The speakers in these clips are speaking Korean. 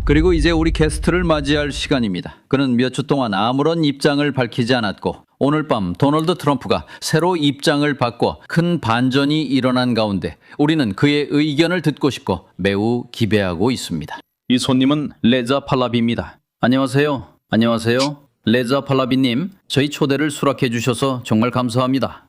그리고 이제 우리 게스트를 맞이할 시간입니다. 그는 몇 주 동안 아무런 입장을 밝히지 않았고 오늘 밤 도널드 트럼프가 새로 입장을 바꿔 큰 반전이 일어난 가운데 우리는 그의 의견을 듣고 싶고 매우 기대하고 있습니다. 이 손님은 레자 팔라비입니다. 안녕하세요. 안녕하세요. 레자 팔라비님, 저희 초대를 수락해 주셔서 정말 감사합니다.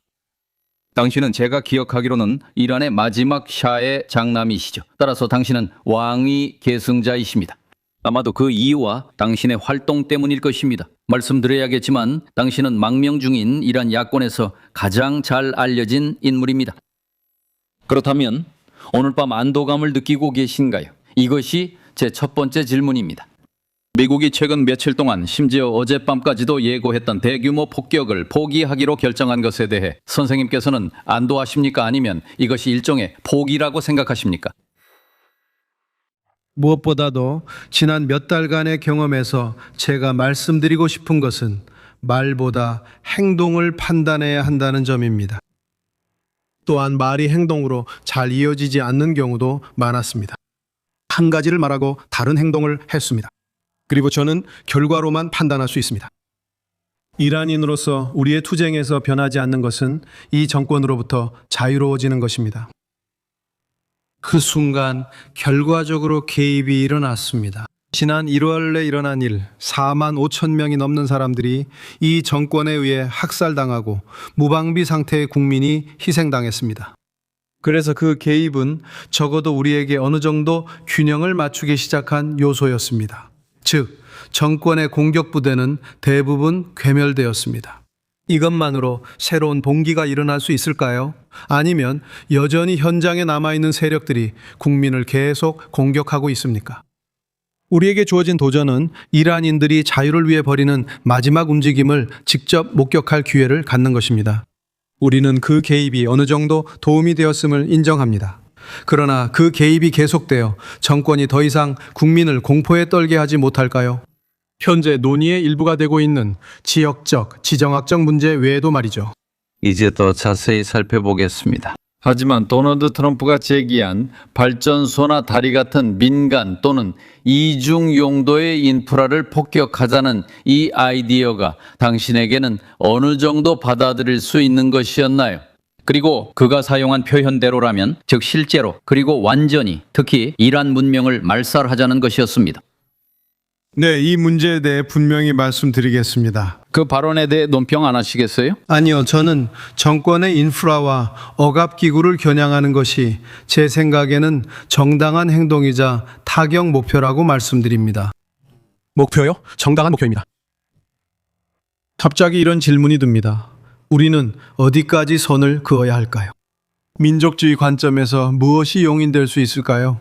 당신은 제가 기억하기로는 이란의 마지막 샤의 장남이시죠. 따라서 당신은 왕위 계승자이십니다. 아마도 그 이유와 당신의 활동 때문일 것입니다. 말씀드려야겠지만 당신은 망명 중인 이란 야권에서 가장 잘 알려진 인물입니다. 그렇다면 오늘 밤 안도감을 느끼고 계신가요? 이것이 제 첫 번째 질문입니다. 미국이 최근 며칠 동안 심지어 어젯밤까지도 예고했던 대규모 폭격을 포기하기로 결정한 것에 대해 선생님께서는 안도하십니까? 아니면 이것이 일종의 포기라고 생각하십니까? 무엇보다도 지난 몇 달간의 경험에서 제가 말씀드리고 싶은 것은 말보다 행동을 판단해야 한다는 점입니다. 또한 말이 행동으로 잘 이어지지 않는 경우도 많았습니다. 한 가지를 말하고 다른 행동을 했습니다. 그리고 저는 결과로만 판단할 수 있습니다. 이란인으로서 우리의 투쟁에서 변하지 않는 것은 이 정권으로부터 자유로워지는 것입니다. 그 순간 결과적으로 개입이 일어났습니다. 지난 1월에 일어난 일, 4만 5천 명이 넘는 사람들이 이 정권에 의해 학살당하고 무방비 상태의 국민이 희생당했습니다. 그래서 그 개입은 적어도 우리에게 어느 정도 균형을 맞추기 시작한 요소였습니다. 즉, 정권의 공격부대는 대부분 괴멸되었습니다. 이것만으로 새로운 봉기가 일어날 수 있을까요? 아니면 여전히 현장에 남아있는 세력들이 국민을 계속 공격하고 있습니까? 우리에게 주어진 도전은 이란인들이 자유를 위해 벌이는 마지막 움직임을 직접 목격할 기회를 갖는 것입니다. 우리는 그 개입이 어느 정도 도움이 되었음을 인정합니다. 그러나 그 개입이 계속되어 정권이 더 이상 국민을 공포에 떨게 하지 못할까요? 현재 논의의 일부가 되고 있는 지역적, 지정학적 문제 외에도 말이죠. 이제 더 자세히 살펴보겠습니다. 하지만 도널드 트럼프가 제기한 발전소나 다리 같은 민간 또는 이중 용도의 인프라를 폭격하자는 이 아이디어가 당신에게는 어느 정도 받아들일 수 있는 것이었나요? 그리고 그가 사용한 표현대로라면, 즉 실제로 그리고 완전히 특히 이란 문명을 말살하자는 것이었습니다. 네, 이 문제에 대해 분명히 말씀드리겠습니다. 그 발언에 대해 논평 안 하시겠어요? 아니요, 저는 정권의 인프라와 억압기구를 겨냥하는 것이 제 생각에는 정당한 행동이자 타격 목표라고 말씀드립니다. 목표요? 정당한 목표입니다. 갑자기 이런 질문이 듭니다. 우리는 어디까지 선을 그어야 할까요? 민족주의 관점에서 무엇이 용인될 수 있을까요?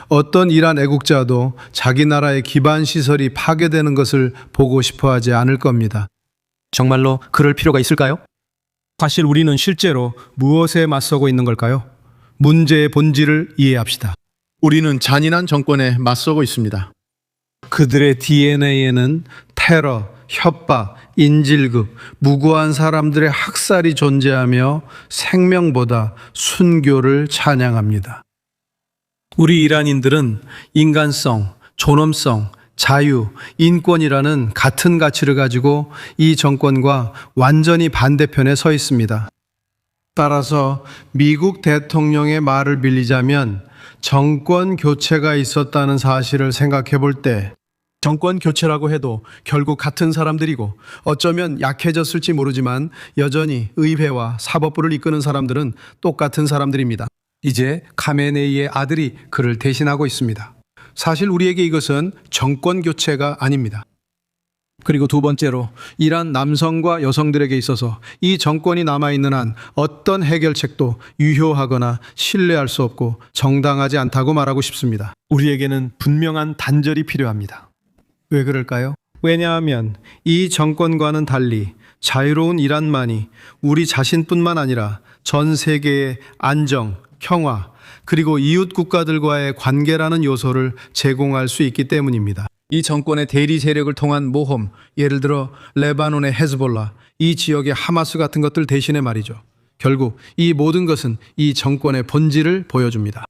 어떤 이란 애국자도 자기 나라의 기반 시설이 파괴되는 것을 보고 싶어 하지 않을 겁니다. 정말로 그럴 필요가 있을까요? 사실 우리는 실제로 무엇에 맞서고 있는 걸까요? 문제의 본질을 이해합시다. 우리는 잔인한 정권에 맞서고 있습니다. 그들의 DNA에는 테러, 협박, 인질극, 무고한 사람들의 학살이 존재하며 생명보다 순교를 찬양합니다. 우리 이란인들은 인간성, 존엄성, 자유, 인권이라는 같은 가치를 가지고 이 정권과 완전히 반대편에 서 있습니다. 따라서 미국 대통령의 말을 빌리자면 정권 교체가 있었다는 사실을 생각해 볼 때 정권 교체라고 해도 결국 같은 사람들이고 어쩌면 약해졌을지 모르지만 여전히 의회와 사법부를 이끄는 사람들은 똑같은 사람들입니다. 이제 카메네이의 아들이 그를 대신하고 있습니다. 사실 우리에게 이것은 정권 교체가 아닙니다. 그리고 두 번째로 이란 남성과 여성들에게 있어서 이 정권이 남아있는 한 어떤 해결책도 유효하거나 신뢰할 수 없고 정당하지 않다고 말하고 싶습니다. 우리에게는 분명한 단절이 필요합니다. 왜 그럴까요? 왜냐하면 이 정권과는 달리 자유로운 이란만이 우리 자신뿐만 아니라 전 세계의 안정, 평화, 그리고 이웃 국가들과의 관계라는 요소를 제공할 수 있기 때문입니다. 이 정권의 대리 세력을 통한 모험, 예를 들어 레바논의 헤즈볼라, 이 지역의 하마스 같은 것들 대신에 말이죠. 결국 이 모든 것은 이 정권의 본질을 보여줍니다.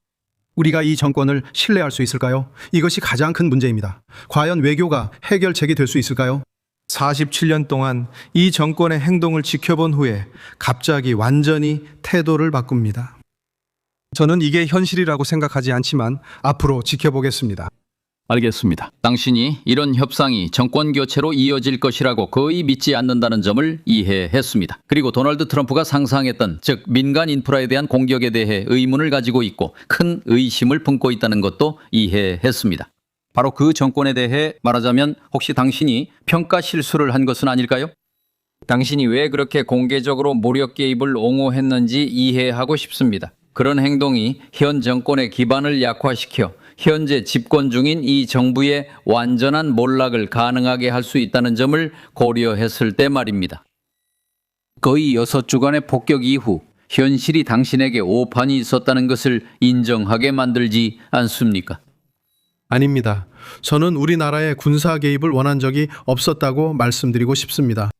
우리가 이 정권을 신뢰할 수 있을까요? 이것이 가장 큰 문제입니다. 과연 외교가 해결책이 될 수 있을까요? 47년 동안 이 정권의 행동을 지켜본 후에 갑자기 완전히 태도를 바꿉니다. 저는 이게 현실이라고 생각하지 않지만 앞으로 지켜보겠습니다. 알겠습니다. 당신이 이런 협상이 정권 교체로 이어질 것이라고 거의 믿지 않는다는 점을 이해했습니다. 그리고 도널드 트럼프가 상상했던, 즉 민간 인프라에 대한 공격에 대해 의문을 가지고 있고 큰 의심을 품고 있다는 것도 이해했습니다. 바로 그 정권에 대해 말하자면 혹시 당신이 평가 실수를 한 것은 아닐까요? 당신이 왜 그렇게 공개적으로 무력 개입을 옹호했는지 이해하고 싶습니다. 그런 행동이 현 정권의 기반을 약화시켜 현재 집권 중인 이 정부의 완전한 몰락을 가능하게 할 수 있다는 점을 고려했을 때 말입니다. 거의 6주간의 폭격 이후 현실이 당신에게 오판이 있었다는 것을 인정하게 만들지 않습니까? 아닙니다. 저는 우리나라의 군사 개입을 원한 적이 없었다고 말씀드리고 싶습니다.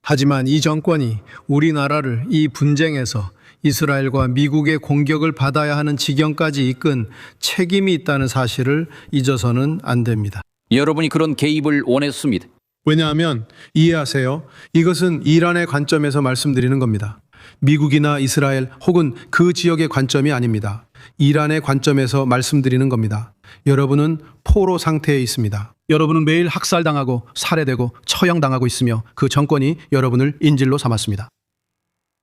하지만 이 정권이 우리나라를 이 분쟁에서 이스라엘과 미국의 공격을 받아야 하는 지경까지 이끈 책임이 있다는 사실을 잊어서는 안 됩니다. 여러분이 그런 개입을 원했습니다. 왜냐하면 이해하세요. 이것은 이란의 관점에서 말씀드리는 겁니다. 미국이나 이스라엘 혹은 그 지역의 관점이 아닙니다. 이란의 관점에서 말씀드리는 겁니다. 여러분은 포로 상태에 있습니다. 여러분은 매일 학살당하고 살해되고 처형당하고 있으며 그 정권이 여러분을 인질로 삼았습니다.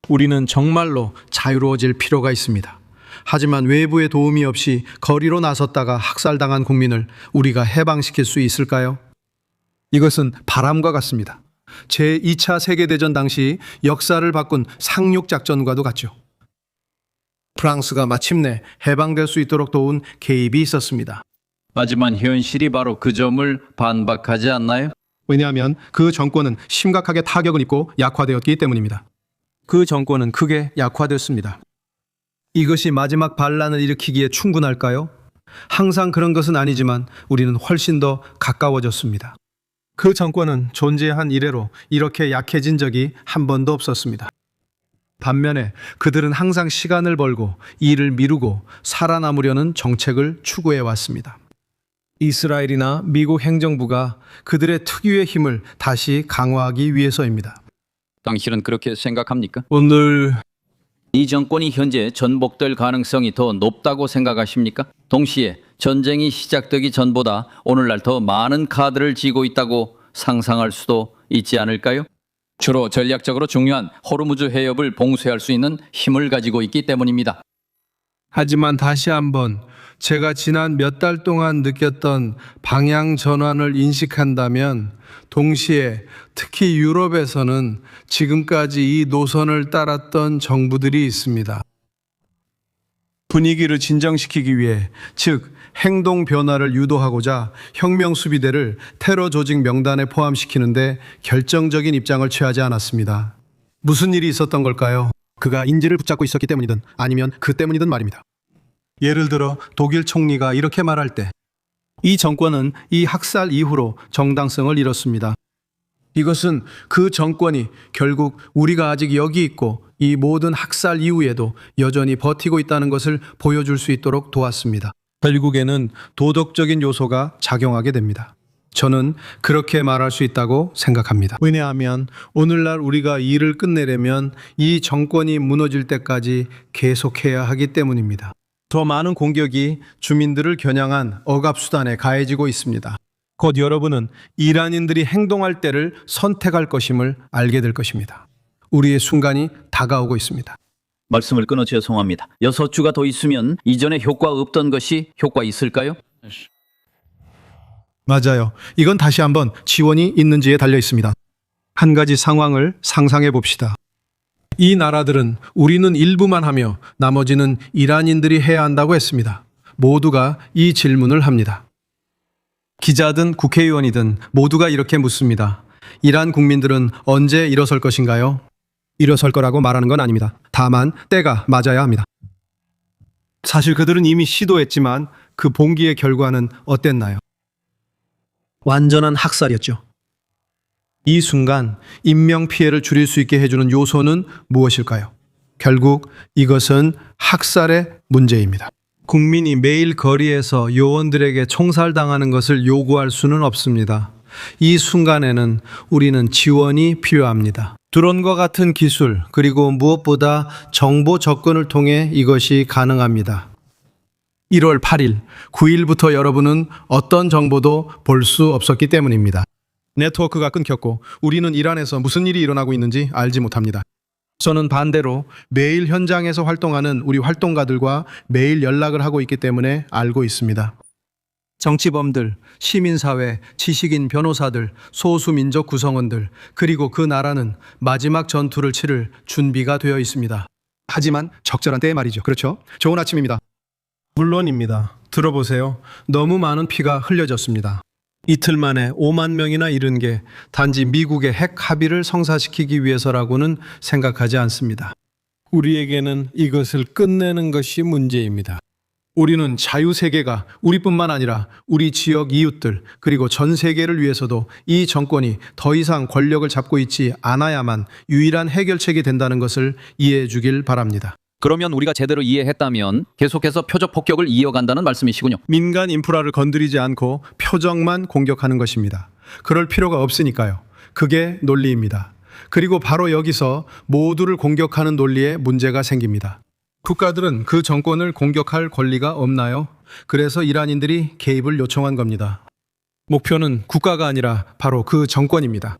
우리는 정말로 자유로워질 필요가 있습니다. 하지만 외부의 도움이 없이 거리로 나섰다가 학살당한 국민을 우리가 해방시킬 수 있을까요? 이것은 바람과 같습니다. 제2차 세계대전 당시 역사를 바꾼 상륙작전과도 같죠. 프랑스가 마침내 해방될 수 있도록 도운 개입이 있었습니다. 하지만 현실이 바로 그 점을 반박하지 않나요? 왜냐하면 그 정권은 심각하게 타격을 입고 약화되었기 때문입니다. 그 정권은 크게 약화됐습니다. 이것이 마지막 반란을 일으키기에 충분할까요? 항상 그런 것은 아니지만 우리는 훨씬 더 가까워졌습니다. 그 정권은 존재한 이래로 이렇게 약해진 적이 한 번도 없었습니다. 반면에 그들은 항상 시간을 벌고 일을 미루고 살아남으려는 정책을 추구해 왔습니다. 이스라엘이나 미국 행정부가 그들의 특유의 힘을 다시 강화하기 위해서입니다. 당신은 그렇게 생각합니까? 오늘 이 정권이 현재 전복될 가능성이 더 높다고 생각하십니까? 동시에 전쟁이 시작되기 전보다 오늘날 더 많은 카드를 쥐고 있다고 상상할 수도 있지 않을까요? 주로 전략적으로 중요한 호르무즈 해협을 봉쇄할 수 있는 힘을 가지고 있기 때문입니다. 하지만 다시 한번 제가 지난 몇 달 동안 느꼈던 방향 전환을 인식한다면 동시에 특히 유럽에서는 지금까지 이 노선을 따랐던 정부들이 있습니다. 분위기를 진정시키기 위해, 즉 행동 변화를 유도하고자 혁명 수비대를 테러 조직 명단에 포함시키는데 결정적인 입장을 취하지 않았습니다. 무슨 일이 있었던 걸까요? 그가 인지를 붙잡고 있었기 때문이든 아니면 그 때문이든 말입니다. 예를 들어 독일 총리가 이렇게 말할 때 이 정권은 이 학살 이후로 정당성을 잃었습니다. 이것은 그 정권이 결국 우리가 아직 여기 있고 이 모든 학살 이후에도 여전히 버티고 있다는 것을 보여줄 수 있도록 도왔습니다. 결국에는 도덕적인 요소가 작용하게 됩니다. 저는 그렇게 말할 수 있다고 생각합니다. 왜냐하면 오늘날 우리가 일을 끝내려면 이 정권이 무너질 때까지 계속해야 하기 때문입니다. 더 많은 공격이 주민들을 겨냥한 억압수단에 가해지고 있습니다. 곧 여러분은 이란인들이 행동할 때를 선택할 것임을 알게 될 것입니다. 우리의 순간이 다가오고 있습니다. 말씀을 끊어 죄송합니다. 6주가 더 있으면 이전에 효과 없던 것이 효과 있을까요? 맞아요. 이건 다시 한번 지원이 있는지에 달려 있습니다. 한 가지 상황을 상상해 봅시다. 이 나라들은 우리는 일부만 하며 나머지는 이란인들이 해야 한다고 했습니다. 모두가 이 질문을 합니다. 기자든 국회의원이든 모두가 이렇게 묻습니다. 이란 국민들은 언제 일어설 것인가요? 일어설 거라고 말하는 건 아닙니다. 다만 때가 맞아야 합니다. 사실 그들은 이미 시도했지만 그 봉기의 결과는 어땠나요? 완전한 학살이었죠. 이 순간 인명피해를 줄일 수 있게 해주는 요소는 무엇일까요? 결국 이것은 학살의 문제입니다. 국민이 매일 거리에서 요원들에게 총살당하는 것을 요구할 수는 없습니다. 이 순간에는 우리는 지원이 필요합니다. 드론과 같은 기술, 그리고 무엇보다 정보 접근을 통해 이것이 가능합니다. 1월 8일, 9일부터 여러분은 어떤 정보도 볼 수 없었기 때문입니다. 네트워크가 끊겼고 우리는 이란에서 무슨 일이 일어나고 있는지 알지 못합니다. 저는 반대로 매일 현장에서 활동하는 우리 활동가들과 매일 연락을 하고 있기 때문에 알고 있습니다. 정치범들, 시민사회, 지식인 변호사들, 소수민족 구성원들, 그리고 그 나라는 마지막 전투를 치를 준비가 되어 있습니다. 하지만 적절한 때에 말이죠. 그렇죠? 좋은 아침입니다. 물론입니다. 들어보세요. 너무 많은 피가 흘려졌습니다. 이틀 만에 5만 명이나 이른 게 단지 미국의 핵 합의를 성사시키기 위해서라고는 생각하지 않습니다. 우리에게는 이것을 끝내는 것이 문제입니다. 우리는 자유세계가 우리뿐만 아니라 우리 지역 이웃들 그리고 전 세계를 위해서도 이 정권이 더 이상 권력을 잡고 있지 않아야만 유일한 해결책이 된다는 것을 이해해 주길 바랍니다. 그러면 우리가 제대로 이해했다면 계속해서 표적 폭격을 이어간다는 말씀이시군요. 민간 인프라를 건드리지 않고 표적만 공격하는 것입니다. 그럴 필요가 없으니까요. 그게 논리입니다. 그리고 바로 여기서 모두를 공격하는 논리에 문제가 생깁니다. 국가들은 그 정권을 공격할 권리가 없나요? 그래서 이란인들이 개입을 요청한 겁니다. 목표는 국가가 아니라 바로 그 정권입니다.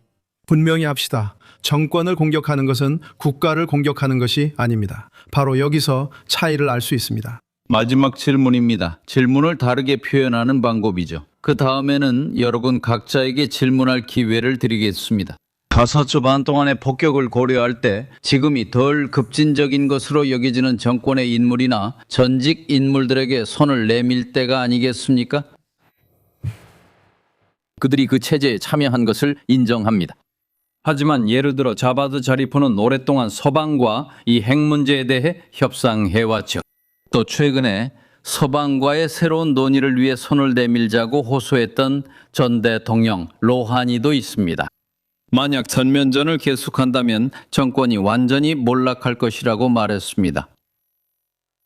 분명히 합시다. 정권을 공격하는 것은 국가를 공격하는 것이 아닙니다. 바로 여기서 차이를 알 수 있습니다. 마지막 질문입니다. 질문을 다르게 표현하는 방법이죠. 그 다음에는 여러분 각자에게 질문할 기회를 드리겠습니다. 5주 반 동안의 폭격을 고려할 때 지금이 덜 급진적인 것으로 여겨지는 정권의 인물이나 전직 인물들에게 손을 내밀 때가 아니겠습니까? 그들이 그 체제에 참여한 것을 인정합니다. 하지만 예를 들어 자바드 자리프는 오랫동안 서방과 이 핵 문제에 대해 협상해왔죠. 또 최근에 서방과의 새로운 논의를 위해 손을 내밀자고 호소했던 전 대통령 로하니도 있습니다. 만약 전면전을 계속한다면 정권이 완전히 몰락할 것이라고 말했습니다.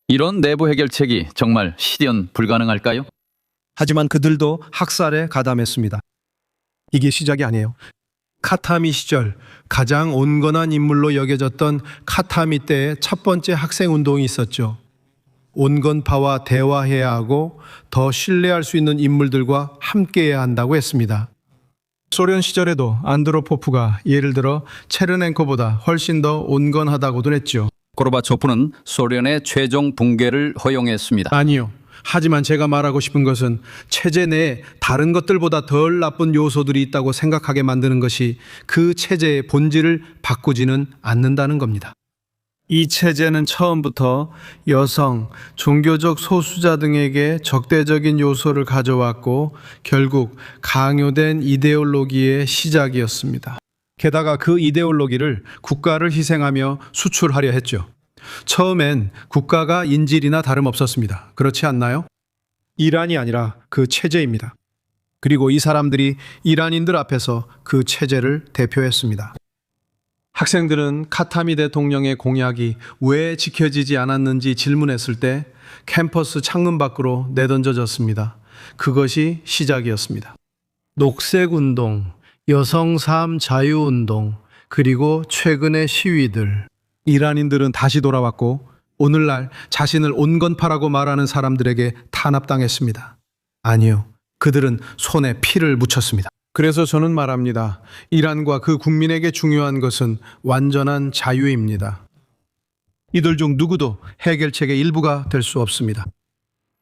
이런 내부 해결책이 정말 실현 불가능할까요? 하지만 그들도 학살에 가담했습니다. 이게 시작이 아니에요. 카타미 시절 가장 온건한 인물로 여겨졌던 카타미 때의 첫 번째 학생운동이 있었죠. 온건파와 대화해야 하고 더 신뢰할 수 있는 인물들과 함께해야 한다고 했습니다. 소련 시절에도 안드로포프가 예를 들어 체르넨코보다 훨씬 더 온건하다고도 했죠. 고르바초프는 소련의 최종 붕괴를 허용했습니다. 아니요. 하지만 제가 말하고 싶은 것은 체제 내에 다른 것들보다 덜 나쁜 요소들이 있다고 생각하게 만드는 것이 그 체제의 본질을 바꾸지는 않는다는 겁니다. 이 체제는 처음부터 여성, 종교적 소수자 등에게 적대적인 요소를 가져왔고 결국 강요된 이데올로기의 시작이었습니다. 게다가 그 이데올로기를 국가를 희생하며 수출하려 했죠. 처음엔 국가가 인질이나 다름없었습니다. 그렇지 않나요? 이란이 아니라 그 체제입니다. 그리고 이 사람들이 이란인들 앞에서 그 체제를 대표했습니다. 학생들은 카타미 대통령의 공약이 왜 지켜지지 않았는지 질문했을 때 캠퍼스 창문 밖으로 내던져졌습니다. 그것이 시작이었습니다. 녹색운동, 여성삶 자유운동, 그리고 최근의 시위들. 이란인들은 다시 돌아왔고 오늘날 자신을 온건파라고 말하는 사람들에게 탄압당했습니다. 아니요, 그들은 손에 피를 묻혔습니다. 그래서 저는 말합니다. 이란과 그 국민에게 중요한 것은 완전한 자유입니다. 이들 중 누구도 해결책의 일부가 될 수 없습니다.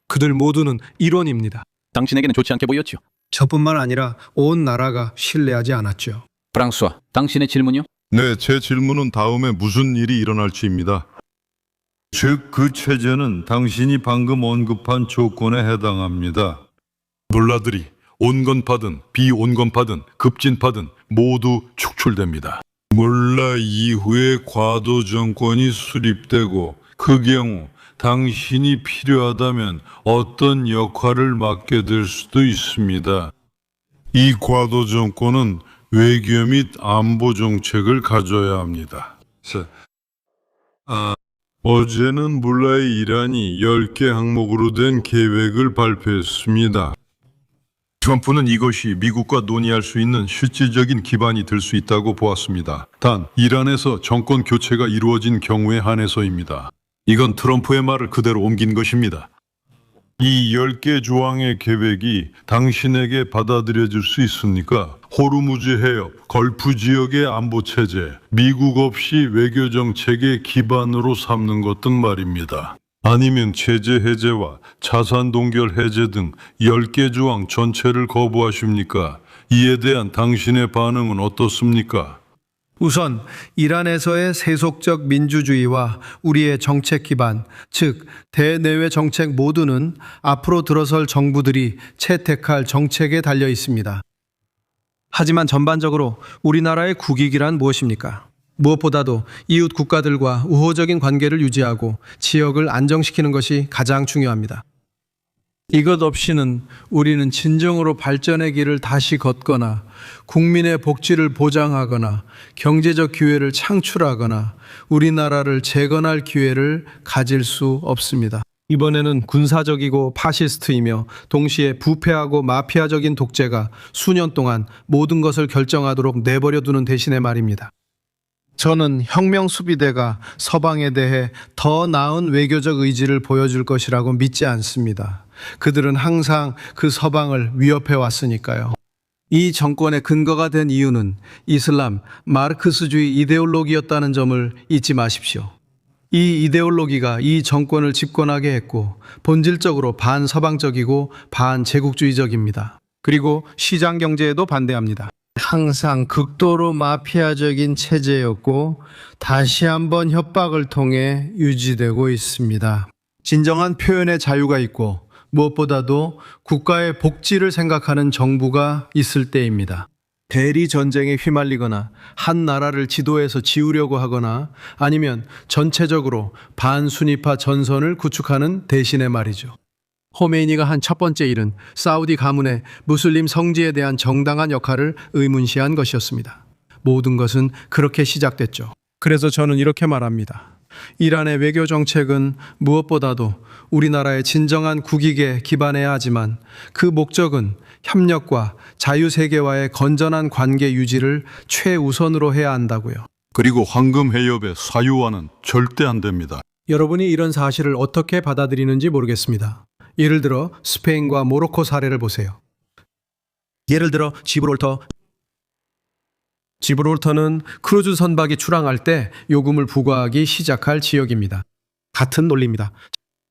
그들 모두는 일원입니다. 당신에게는 좋지 않게 보였죠. 저뿐만 아니라 온 나라가 신뢰하지 않았죠. 프랑스와 당신의 질문이요? 네, 제 질문은 다음에 무슨 일이 일어날지입니다. 즉, 그 체제는 당신이 방금 언급한 조건에 해당합니다. 놀라들이 온건파든 비온건파든 급진파든 모두 축출됩니다. 몰라 이후에 과도 정권이 수립되고 그 경우 당신이 필요하다면 어떤 역할을 맡게 될 수도 있습니다. 이 과도 정권은 외교 및 안보 정책을 가져야 합니다. 어제는 물라의 이란이 10개 항목으로 된 계획을 발표했습니다. 트럼프는 이것이 미국과 논의할 수 있는 실질적인 기반이 될 수 있다고 보았습니다. 단, 이란에서 정권 교체가 이루어진 경우에 한해서입니다. 이건 트럼프의 말을 그대로 옮긴 것입니다. 이 10개 조항의 계획이 당신에게 받아들여질 수 있습니까? 호르무즈 해협, 걸프 지역의 안보 체제, 미국 없이 외교 정책의 기반으로 삼는 것 등 말입니다. 아니면 제재 해제와 자산 동결 해제 등 10개 조항 전체를 거부하십니까? 이에 대한 당신의 반응은 어떻습니까? 우선 이란에서의 세속적 민주주의와 우리의 정책 기반, 즉 대내외 정책 모두는 앞으로 들어설 정부들이 채택할 정책에 달려 있습니다. 하지만 전반적으로 우리나라의 국익이란 무엇입니까? 무엇보다도 이웃 국가들과 우호적인 관계를 유지하고 지역을 안정시키는 것이 가장 중요합니다. 이것 없이는 우리는 진정으로 발전의 길을 다시 걷거나 국민의 복지를 보장하거나 경제적 기회를 창출하거나 우리나라를 재건할 기회를 가질 수 없습니다. 이번에는 군사적이고 파시스트이며 동시에 부패하고 마피아적인 독재가 수년 동안 모든 것을 결정하도록 내버려 두는 대신에 말입니다. 저는 혁명 수비대가 서방에 대해 더 나은 외교적 의지를 보여줄 것이라고 믿지 않습니다. 그들은 항상 그 서방을 위협해 왔으니까요. 이 정권의 근거가 된 이유는 이슬람, 마르크스주의 이데올로기였다는 점을 잊지 마십시오. 이 이데올로기가 이 정권을 집권하게 했고 본질적으로 반서방적이고 반제국주의적입니다. 그리고 시장 경제에도 반대합니다. 항상 극도로 마피아적인 체제였고 다시 한번 협박을 통해 유지되고 있습니다. 진정한 표현의 자유가 있고 무엇보다도 국가의 복지를 생각하는 정부가 있을 때입니다. 대리 전쟁에 휘말리거나 한 나라를 지도에서 지우려고 하거나 아니면 전체적으로 반순위파 전선을 구축하는 대신에 말이죠. 호메이니가 한 첫 번째 일은 사우디 가문의 무슬림 성지에 대한 정당한 역할을 의문시한 것이었습니다. 모든 것은 그렇게 시작됐죠. 그래서 저는 이렇게 말합니다. 이란의 외교 정책은 무엇보다도 우리나라의 진정한 국익에 기반해야 하지만 그 목적은 협력과 자유세계와의 건전한 관계 유지를 최우선으로 해야 한다고요. 그리고 황금 해협의 사유화는 절대 안 됩니다. 여러분이 이런 사실을 어떻게 받아들이는지 모르겠습니다. 예를 들어 스페인과 모로코 사례를 보세요. 예를 들어 지브롤터는 크루즈 선박이 출항할 때 요금을 부과하기 시작할 지역입니다. 같은 논리입니다.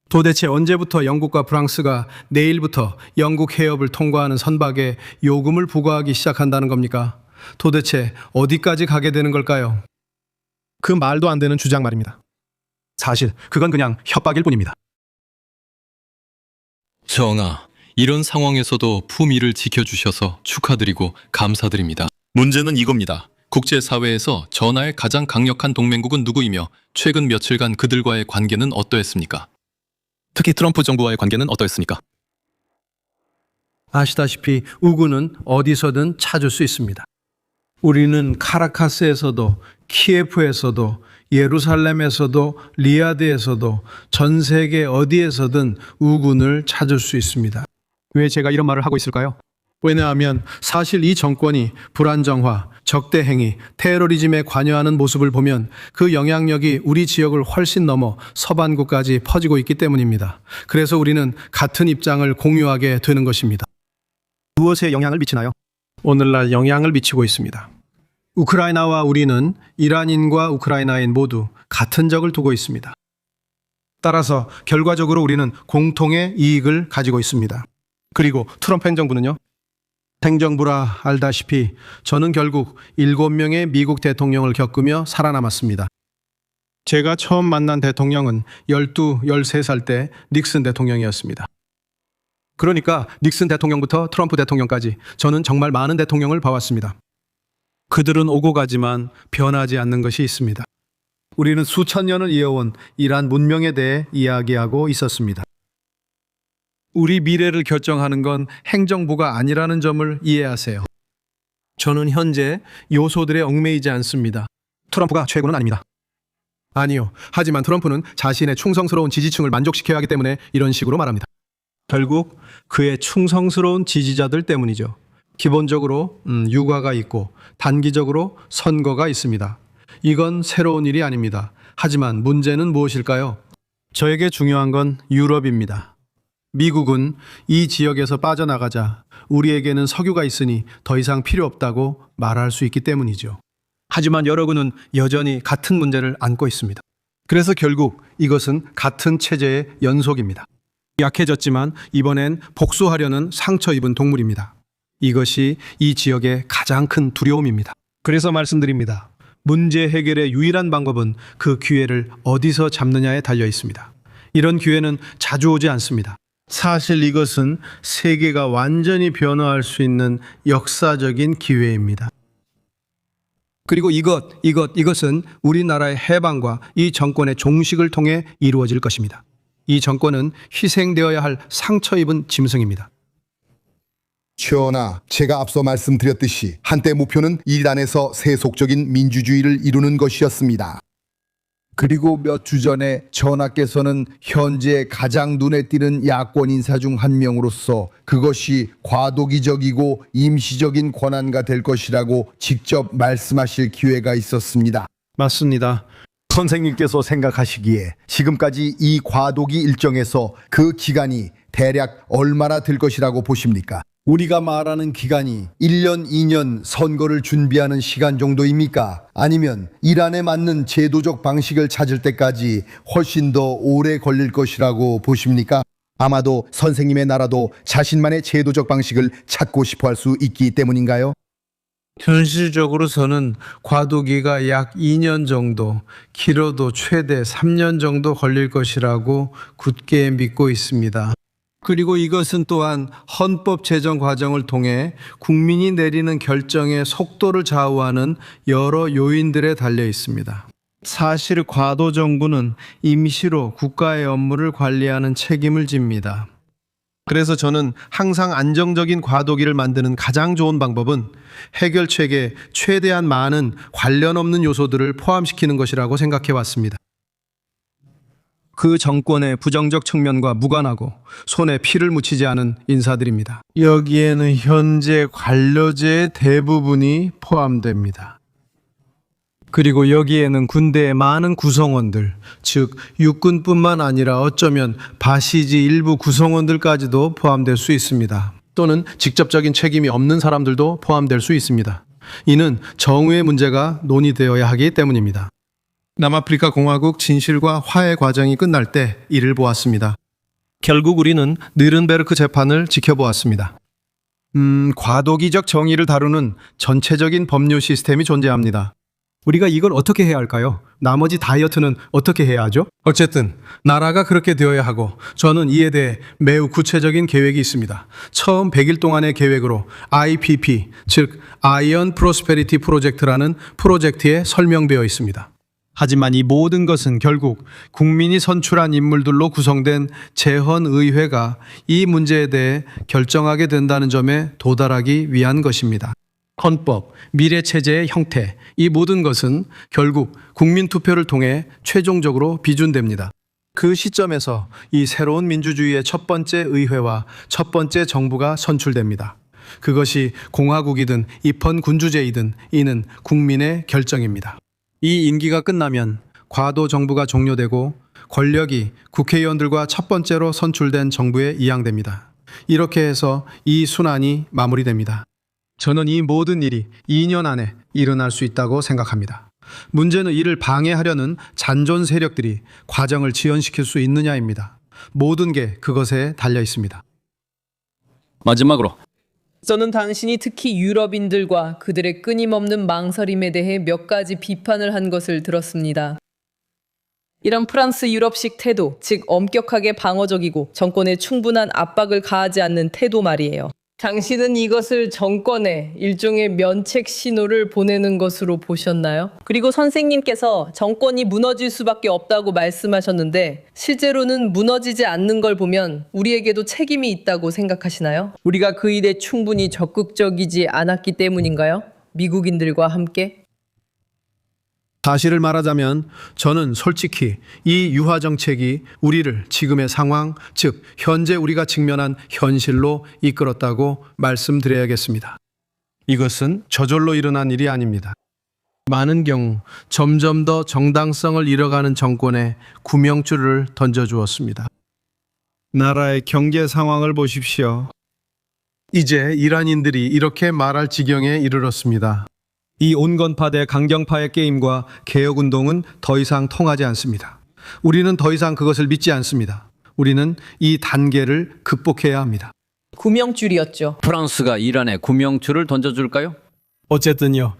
도대체 언제부터 영국과 프랑스가 내일부터 영국 해협을 통과하는 선박에 요금을 부과하기 시작한다는 겁니까? 도대체 어디까지 가게 되는 걸까요? 그 말도 안 되는 주장 말입니다. 사실 그건 그냥 협박일 뿐입니다. 정아, 이런 상황에서도 품위를 지켜주셔서 축하드리고 감사드립니다. 문제는 이겁니다. 국제사회에서 전하의 가장 강력한 동맹국은 누구이며 최근 며칠간 그들과의 관계는 어떠했습니까? 특히 트럼프 정부와의 관계는 어떠했습니까? 아시다시피 우군은 어디서든 찾을 수 있습니다. 우리는 카라카스에서도 키예프에서도 예루살렘에서도 리야드에서도 전 세계 어디에서든 우군을 찾을 수 있습니다. 왜 제가 이런 말을 하고 있을까요? 왜냐하면 사실 이 정권이 불안정화, 적대 행위, 테러리즘에 관여하는 모습을 보면 그 영향력이 우리 지역을 훨씬 넘어 서반구까지 퍼지고 있기 때문입니다. 그래서 우리는 같은 입장을 공유하게 되는 것입니다. 무엇에 영향을 미치나요? 오늘날 영향을 미치고 있습니다. 우크라이나와 우리는 이란인과 우크라이나인 모두 같은 적을 두고 있습니다. 따라서 결과적으로 우리는 공통의 이익을 가지고 있습니다. 그리고 트럼프 행정부는요? 행정부라 알다시피 저는 결국 7명의 미국 대통령을 겪으며 살아남았습니다. 제가 처음 만난 대통령은 12, 13살 때 닉슨 대통령이었습니다. 그러니까 닉슨 대통령부터 트럼프 대통령까지 저는 정말 많은 대통령을 봐왔습니다. 그들은 오고 가지만 변하지 않는 것이 있습니다. 우리는 수천 년을 이어온 이란 문명에 대해 이야기하고 있었습니다. 우리 미래를 결정하는 건 행정부가 아니라는 점을 이해하세요. 저는 현재 요소들에 얽매이지 않습니다. 트럼프가 최고는 아닙니다. 아니요. 하지만 트럼프는 자신의 충성스러운 지지층을 만족시켜야 하기 때문에 이런 식으로 말합니다. 결국 그의 충성스러운 지지자들 때문이죠. 기본적으로 육아가 있고 단기적으로 선거가 있습니다. 이건 새로운 일이 아닙니다. 하지만 문제는 무엇일까요? 저에게 중요한 건 유럽입니다. 미국은 이 지역에서 빠져나가자 우리에게는 석유가 있으니 더 이상 필요 없다고 말할 수 있기 때문이죠. 하지만 여러분은 여전히 같은 문제를 안고 있습니다. 그래서 결국 이것은 같은 체제의 연속입니다. 약해졌지만 이번엔 복수하려는 상처 입은 동물입니다. 이것이 이 지역의 가장 큰 두려움입니다. 그래서 말씀드립니다. 문제 해결의 유일한 방법은 그 기회를 어디서 잡느냐에 달려 있습니다. 이런 기회는 자주 오지 않습니다. 사실 이것은 세계가 완전히 변화할 수 있는 역사적인 기회입니다. 그리고 이것은 우리나라의 해방과 이 정권의 종식을 통해 이루어질 것입니다. 이 정권은 희생되어야 할 상처 입은 짐승입니다. 전하, 제가 앞서 말씀드렸듯이 한때 목표는 이란에서 세속적인 민주주의를 이루는 것이었습니다. 그리고 몇 주 전에 전하께서는 현재 가장 눈에 띄는 야권 인사 중 한 명으로서 그것이 과도기적이고 임시적인 권한가 될 것이라고 직접 말씀하실 기회가 있었습니다. 맞습니다. 선생님께서 생각하시기에 지금까지 이 과도기 일정에서 그 기간이 대략 얼마나 될 것이라고 보십니까? 우리가 말하는 기간이 1년, 2년 선거를 준비하는 시간 정도입니까? 아니면 이란에 맞는 제도적 방식을 찾을 때까지 훨씬 더 오래 걸릴 것이라고 보십니까? 아마도 선생님의 나라도 자신만의 제도적 방식을 찾고 싶어 할 수 있기 때문인가요? 현실적으로서는 과도기가 약 2년 정도, 길어도 최대 3년 정도 걸릴 것이라고 굳게 믿고 있습니다. 그리고 이것은 또한 헌법 제정 과정을 통해 국민이 내리는 결정의 속도를 좌우하는 여러 요인들에 달려 있습니다. 사실 과도 정부는 임시로 국가의 업무를 관리하는 책임을 집니다. 그래서 저는 항상 안정적인 과도기를 만드는 가장 좋은 방법은 해결책에 최대한 많은 관련 없는 요소들을 포함시키는 것이라고 생각해 왔습니다. 그 정권의 부정적 측면과 무관하고 손에 피를 묻히지 않은 인사들입니다. 여기에는 현재 관료제의 대부분이 포함됩니다. 그리고 여기에는 군대의 많은 구성원들, 즉 육군뿐만 아니라 어쩌면 바시지 일부 구성원들까지도 포함될 수 있습니다. 또는 직접적인 책임이 없는 사람들도 포함될 수 있습니다. 이는 정의의 문제가 논의되어야 하기 때문입니다. 남아프리카 공화국 진실과 화해 과정이 끝날 때 이를 보았습니다. 결국 우리는 느른베르크 재판을 지켜보았습니다. 과도기적 정의를 다루는 전체적인 법률 시스템이 존재합니다. 우리가 이걸 어떻게 해야 할까요? 나머지 다이어트는 어떻게 해야 하죠? 어쨌든 나라가 그렇게 되어야 하고 저는 이에 대해 매우 구체적인 계획이 있습니다. 처음 100일 동안의 계획으로 IPP, 즉 Iron Prosperity Project라는 프로젝트에 설명되어 있습니다. 하지만 이 모든 것은 결국 국민이 선출한 인물들로 구성된 재헌의회가 이 문제에 대해 결정하게 된다는 점에 도달하기 위한 것입니다. 헌법, 미래체제의 형태, 이 모든 것은 결국 국민투표를 통해 최종적으로 비준됩니다. 그 시점에서 이 새로운 민주주의의 첫 번째 의회와 첫 번째 정부가 선출됩니다. 그것이 공화국이든 입헌 군주제이든 이는 국민의 결정입니다. 이 임기가 끝나면 과도 정부가 종료되고 권력이 국회의원들과 첫 번째로 선출된 정부에 이양됩니다. 이렇게 해서 이 순환이 마무리됩니다. 저는 이 모든 일이 2년 안에 일어날 수 있다고 생각합니다. 문제는 이를 방해하려는 잔존 세력들이 과정을 지연시킬 수 있느냐입니다. 모든 게 그것에 달려 있습니다. 마지막으로 저는 당신이 특히 유럽인들과 그들의 끊임없는 망설임에 대해 몇 가지 비판을 한 것을 들었습니다. 이런 프랑스 유럽식 태도, 즉 엄격하게 방어적이고 정권에 충분한 압박을 가하지 않는 태도 말이에요. 당신은 이것을 정권에 일종의 면책 신호를 보내는 것으로 보셨나요? 그리고 선생님께서 정권이 무너질 수밖에 없다고 말씀하셨는데 실제로는 무너지지 않는 걸 보면 우리에게도 책임이 있다고 생각하시나요? 우리가 그 일에 충분히 적극적이지 않았기 때문인가요? 미국인들과 함께? 사실을 말하자면 저는 솔직히 이 유화 정책이 우리를 지금의 상황, 즉 현재 우리가 직면한 현실로 이끌었다고 말씀드려야겠습니다. 이것은 저절로 일어난 일이 아닙니다. 많은 경우 점점 더 정당성을 잃어가는 정권에 구명줄을 던져주었습니다. 나라의 경제 상황을 보십시오. 이제 이란인들이 이렇게 말할 지경에 이르렀습니다. 이 온건파대 강경파의 게임과 개혁운동은 더 이상 통하지 않습니다. 우리는 더 이상 그것을 믿지 않습니다. 우리는 이 단계를 극복해야 합니다. 구명줄이었죠. 프랑스가 이란에 구명줄을 던져줄까요? 어쨌든요.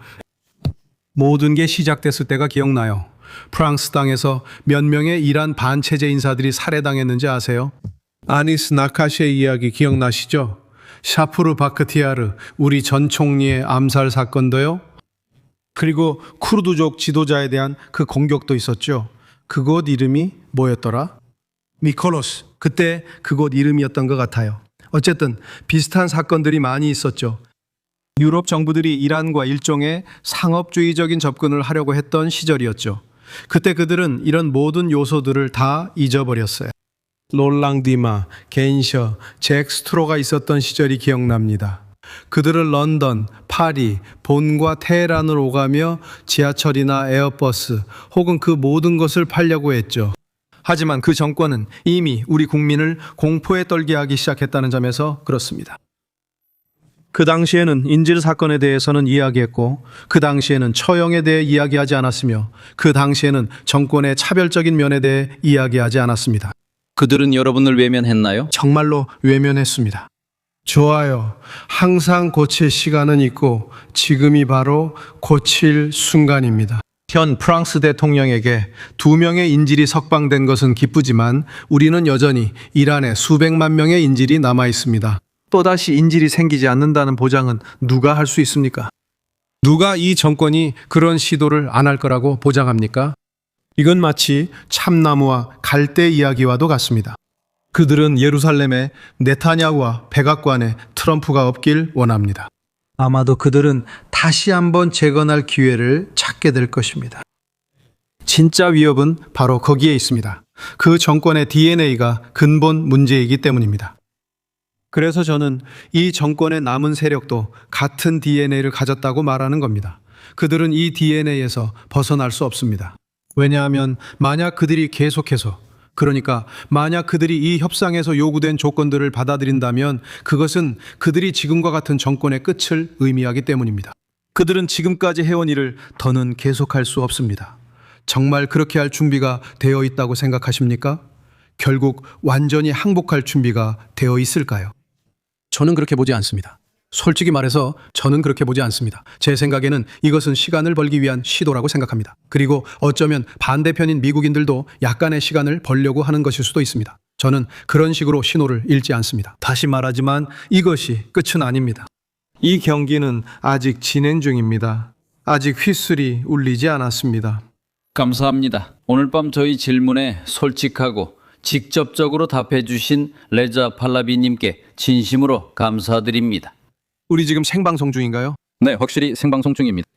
모든 게 시작됐을 때가 기억나요. 프랑스 땅에서 몇 명의 이란 반체제 인사들이 살해당했는지 아세요? 아니스 나카시의 이야기 기억나시죠? 샤프르 바크티아르 우리 전 총리의 암살 사건도요. 그리고 쿠르드족 지도자에 대한 그 공격도 있었죠. 그곳 이름이 뭐였더라? 미콜로스. 그때 그곳 이름이었던 것 같아요. 어쨌든 비슷한 사건들이 많이 있었죠. 유럽 정부들이 이란과 일종의 상업주의적인 접근을 하려고 했던 시절이었죠. 그때 그들은 이런 모든 요소들을 다 잊어버렸어요. 롤랑 디마, 겐셔, 잭 스트로가 있었던 시절이 기억납니다. 그들은 런던, 파리, 본과 테헤란을 오가며 지하철이나 에어버스 혹은 그 모든 것을 팔려고 했죠. 하지만 그 정권은 이미 우리 국민을 공포에 떨게 하기 시작했다는 점에서 그렇습니다. 그 당시에는 인질 사건에 대해서는 이야기했고 그 당시에는 처형에 대해 이야기하지 않았으며 그 당시에는 정권의 차별적인 면에 대해 이야기하지 않았습니다. 그들은 여러분을 외면했나요? 정말로 외면했습니다. 좋아요. 항상 고칠 시간은 있고 지금이 바로 고칠 순간입니다. 현 프랑스 대통령에게 2명의 인질이 석방된 것은 기쁘지만 우리는 여전히 이란에 수백만 명의 인질이 남아 있습니다. 또다시 인질이 생기지 않는다는 보장은 누가 할 수 있습니까? 누가 이 정권이 그런 시도를 안 할 거라고 보장합니까? 이건 마치 참나무와 갈대 이야기와도 같습니다. 그들은 예루살렘에 네타냐후와 백악관에 트럼프가 없길 원합니다. 아마도 그들은 다시 한번 재건할 기회를 찾게 될 것입니다. 진짜 위협은 바로 거기에 있습니다. 그 정권의 DNA가 근본 문제이기 때문입니다. 그래서 저는 이 정권의 남은 세력도 같은 DNA를 가졌다고 말하는 겁니다. 그들은 이 DNA에서 벗어날 수 없습니다. 왜냐하면 만약 그들이 계속해서 그러니까 만약 그들이 이 협상에서 요구된 조건들을 받아들인다면 그것은 그들이 지금과 같은 정권의 끝을 의미하기 때문입니다. 그들은 지금까지 해온 일을 더는 계속할 수 없습니다. 정말 그렇게 할 준비가 되어 있다고 생각하십니까? 결국 완전히 항복할 준비가 되어 있을까요? 저는 그렇게 보지 않습니다. 솔직히 말해서 저는 그렇게 보지 않습니다. 제 생각에는 이것은 시간을 벌기 위한 시도라고 생각합니다. 그리고 어쩌면 반대편인 미국인들도 약간의 시간을 벌려고 하는 것일 수도 있습니다. 저는 그런 식으로 신호를 읽지 않습니다. 다시 말하지만 이것이 끝은 아닙니다. 이 경기는 아직 진행 중입니다. 아직 휘슬이 울리지 않았습니다. 감사합니다. 오늘 밤 저희 질문에 솔직하고 직접적으로 답해 주신 레자 팔라비님께 진심으로 감사드립니다. 우리 지금 생방송 중인가요? 네, 확실히 생방송 중입니다.